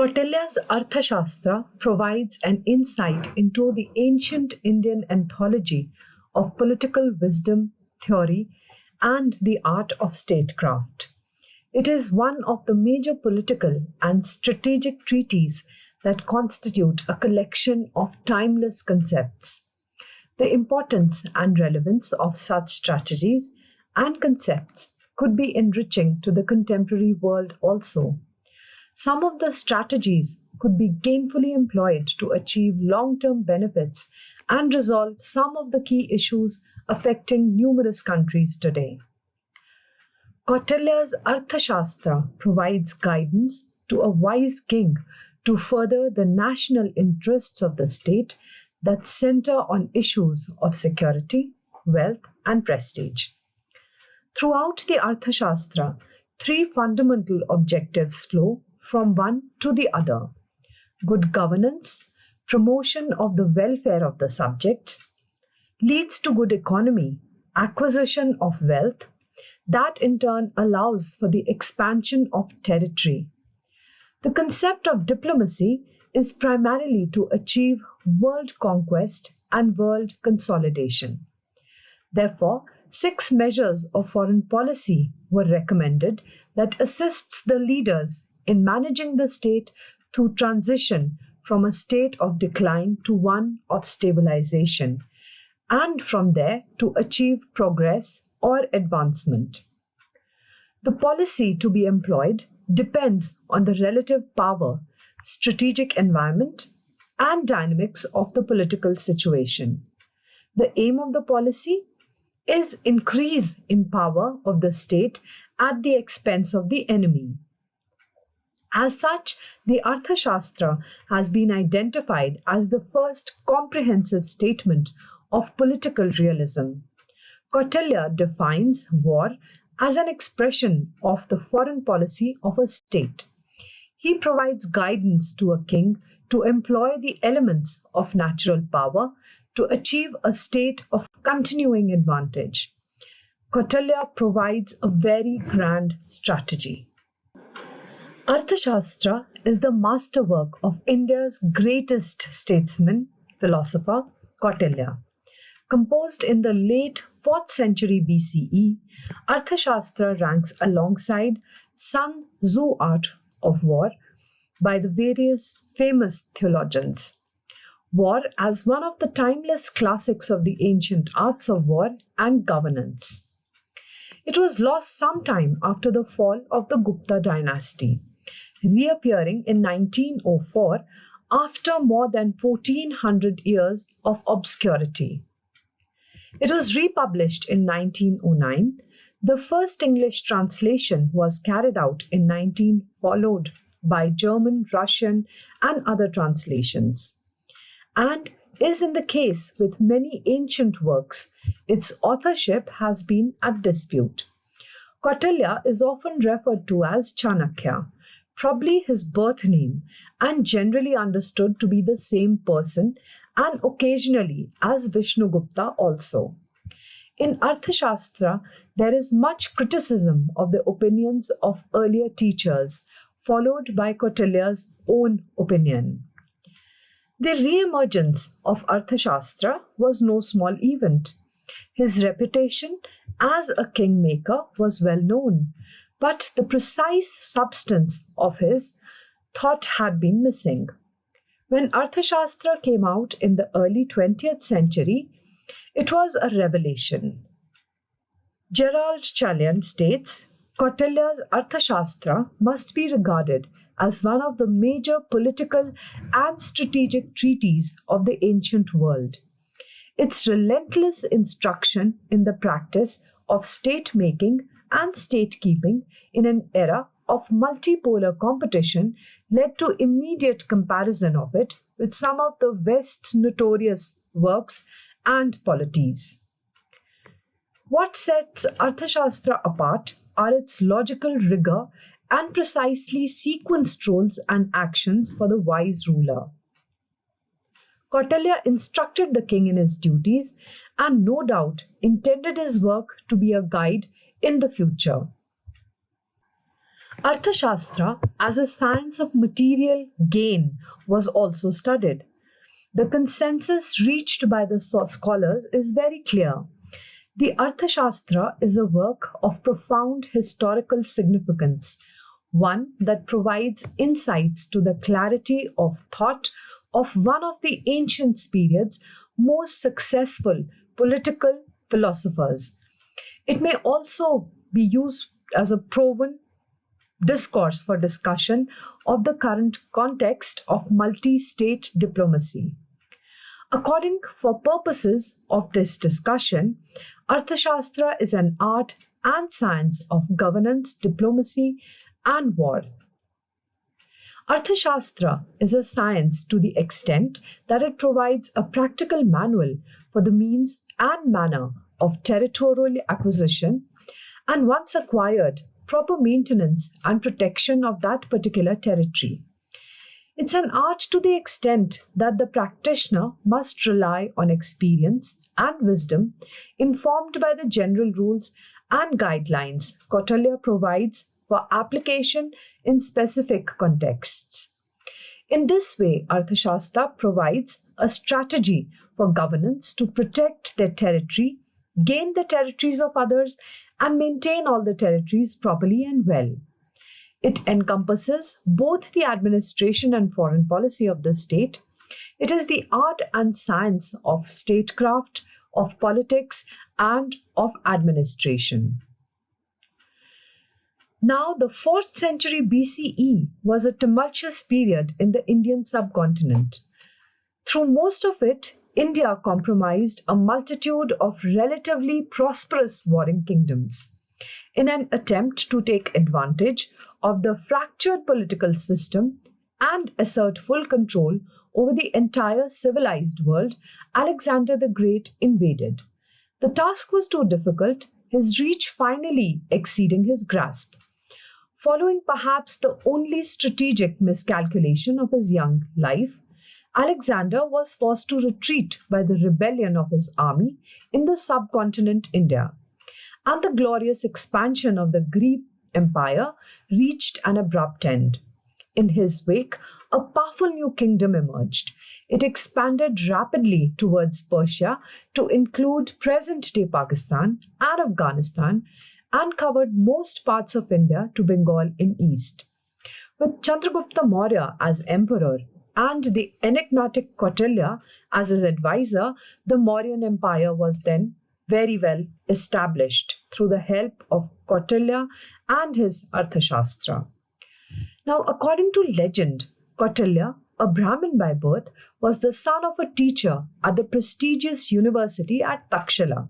Kautilya's Arthashastra provides an insight into the ancient Indian anthology of political wisdom, theory, and the art of statecraft. It is one of the major political and strategic treatises that constitute a collection of timeless concepts. The importance and relevance of such strategies and concepts could be enriching to the contemporary world also. Some of the strategies could be gainfully employed to achieve long term benefits and resolve some of the key issues affecting numerous countries today. Kautilya's Arthashastra provides guidance to a wise king to further the national interests of the state that center on issues of security, wealth, and prestige. Throughout the Arthashastra, three fundamental objectives flow from one to the other: good governance, promotion of the welfare of the subjects, leads to good economy, acquisition of wealth, that in turn allows for the expansion of territory. The concept of diplomacy is primarily to achieve world conquest and world consolidation. Therefore, 6 measures of foreign policy were recommended that assists the leaders in managing the state through transition from a state of decline to one of stabilization, and from there to achieve progress or advancement. The policy to be employed depends on the relative power, strategic environment, and dynamics of the political situation. The aim of the policy is increase in power of the state at the expense of the enemy. As such, the Arthashastra has been identified as the first comprehensive statement of political realism. Kautilya defines war as an expression of the foreign policy of a state. He provides guidance to a king to employ the elements of natural power to achieve a state of continuing advantage. Kautilya provides a very grand strategy. Arthashastra is the masterwork of India's greatest statesman, philosopher, Kautilya. Composed in the late 4th century BCE, Arthashastra ranks alongside Sun Tzu Art of War by the various famous theologians. War as one of the timeless classics of the ancient arts of war and governance. It was lost sometime after the fall of the Gupta dynasty, reappearing in 1904 after more than 1400 years of obscurity. It was republished in 1909. The first English translation was carried out in 19, followed by German, Russian, and other translations. And is in the case with many ancient works, its authorship has been at dispute. Kautilya is often referred to as Chanakya, probably his birth name, and generally understood to be the same person, and occasionally as Vishnugupta also. In Arthashastra, there is much criticism of the opinions of earlier teachers, followed by Kautilya's own opinion. The re-emergence of Arthashastra was no small event. His reputation as a kingmaker was well known, but the precise substance of his thought had been missing. When Arthashastra came out in the early 20th century, it was a revelation. Gerald Chalian states, Kautilya's Arthashastra must be regarded as one of the major political and strategic treatises of the ancient world. Its relentless instruction in the practice of state-making and state-keeping in an era of multipolar competition led to immediate comparison of it with some of the West's notorious works and polities. What sets Arthashastra apart are its logical rigor and precisely sequenced roles and actions for the wise ruler. Kautilya instructed the king in his duties and no doubt intended his work to be a guide in the future. Arthashastra, as a science of material gain, was also studied. The consensus reached by the scholars is very clear. The Arthashastra is a work of profound historical significance, one that provides insights to the clarity of thought of one of the ancient period's most successful political philosophers. It may also be used as a proven discourse for discussion of the current context of multi state diplomacy. According for purposes of this discussion, Arthashastra is an art and science of governance, diplomacy, and war. Arthashastra is a science to the extent that it provides a practical manual for the means and manner of territorial acquisition, and once acquired, proper maintenance and protection of that particular territory. It's an art to the extent that the practitioner must rely on experience and wisdom informed by the general rules and guidelines Kautilya provides for application in specific contexts. In this way, Arthashastra provides a strategy for governance to protect their territory, gain the territories of others, and maintain all the territories properly and well. It encompasses both the administration and foreign policy of the state. It is the art and science of statecraft, of politics, and of administration. Now, the 4th century BCE was a tumultuous period in the Indian subcontinent. Through most of it, India comprised a multitude of relatively prosperous warring kingdoms. In an attempt to take advantage of the fractured political system and assert full control over the entire civilized world, Alexander the Great invaded. The task was too difficult, his reach finally exceeding his grasp. Following perhaps the only strategic miscalculation of his young life, Alexander was forced to retreat by the rebellion of his army in the subcontinent India, and the glorious expansion of the Greek Empire reached an abrupt end. In his wake, a powerful new kingdom emerged. It expanded rapidly towards Persia to include present-day Pakistan and Afghanistan, and covered most parts of India to Bengal in east. With Chandragupta Maurya as emperor and the enigmatic Kautilya as his advisor, the Mauryan Empire was then very well established through the help of Kautilya and his Arthashastra. Now, according to legend, Kautilya, a Brahmin by birth, was the son of a teacher at the prestigious university at Takshala.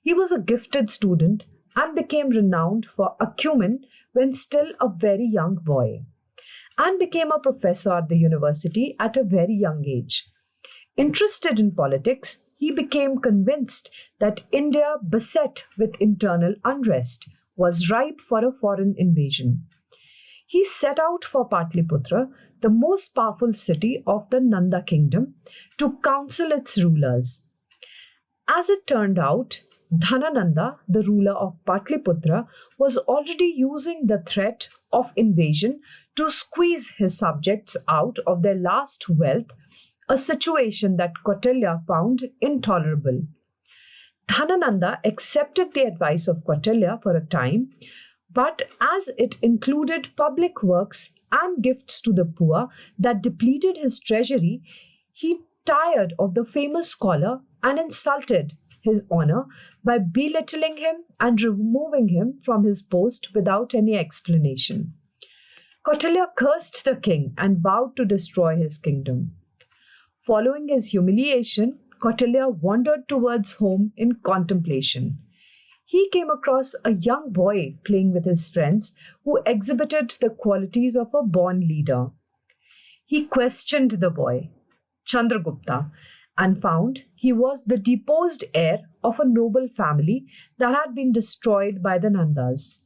He was a gifted student and became renowned for acumen when still a very young boy, and became a professor at the university at a very young age. Interested in politics, he became convinced that India, beset with internal unrest, was ripe for a foreign invasion. He set out for Patliputra, the most powerful city of the Nanda kingdom, to counsel its rulers. As it turned out, Dhanananda, the ruler of Patliputra, was already using the threat of invasion to squeeze his subjects out of their last wealth, a situation that Kautilya found intolerable. Dhanananda accepted the advice of Kautilya for a time, but as it included public works and gifts to the poor that depleted his treasury, he tired of the famous scholar and insulted his honor by belittling him and removing him from his post without any explanation. Kautilya cursed the king and vowed to destroy his kingdom. Following his humiliation, Kautilya wandered towards home in contemplation. He came across a young boy playing with his friends who exhibited the qualities of a born leader. He questioned the boy, Chandragupta, and found he was the deposed heir of a noble family that had been destroyed by the Nandas.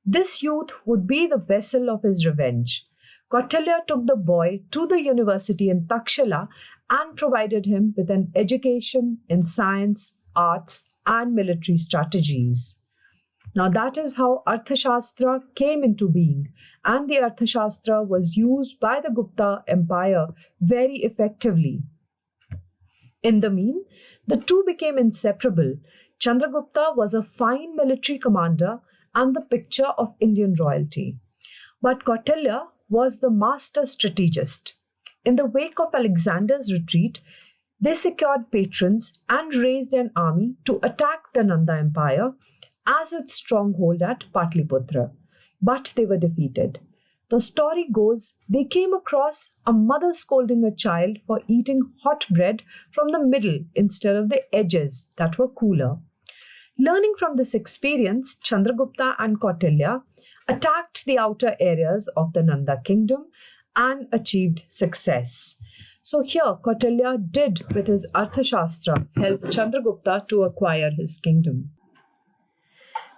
This youth would be the vessel of his revenge. Kautilya took the boy to the university in Takshala and provided him with an education in science, arts, and military strategies. Now, that is how Arthashastra came into being, and the Arthashastra was used by the Gupta Empire very effectively. In the mean, the two became inseparable. Chandragupta was a fine military commander and the picture of Indian royalty. But Kautilya was the master strategist. In the wake of Alexander's retreat, they secured patrons and raised an army to attack the Nanda Empire as its stronghold at Patliputra. But they were defeated. The story goes they came across a mother scolding a child for eating hot bread from the middle instead of the edges that were cooler. Learning from this experience, Chandragupta and Kautilya attacked the outer areas of the Nanda kingdom and achieved success. So here, Kautilya did, with his Arthashastra, help Chandragupta to acquire his kingdom.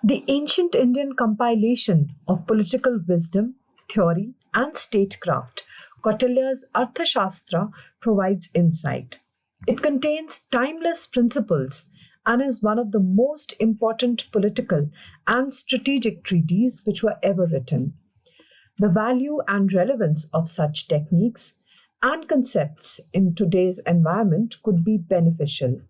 The ancient Indian compilation of political wisdom, theory, and statecraft, Kautilya's Arthashastra provides insight. It contains timeless principles and is one of the most important political and strategic treatises which were ever written. The value and relevance of such techniques and concepts in today's environment could be beneficial.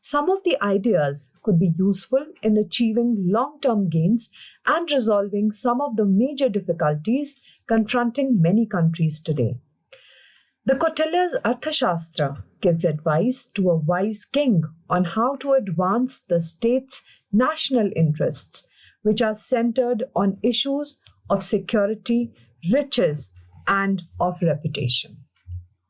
Some of the ideas could be useful in achieving long-term gains and resolving some of the major difficulties confronting many countries today. The Kautilya's Arthashastra gives advice to a wise king on how to advance the state's national interests, which are centered on issues of security, riches, and of reputation.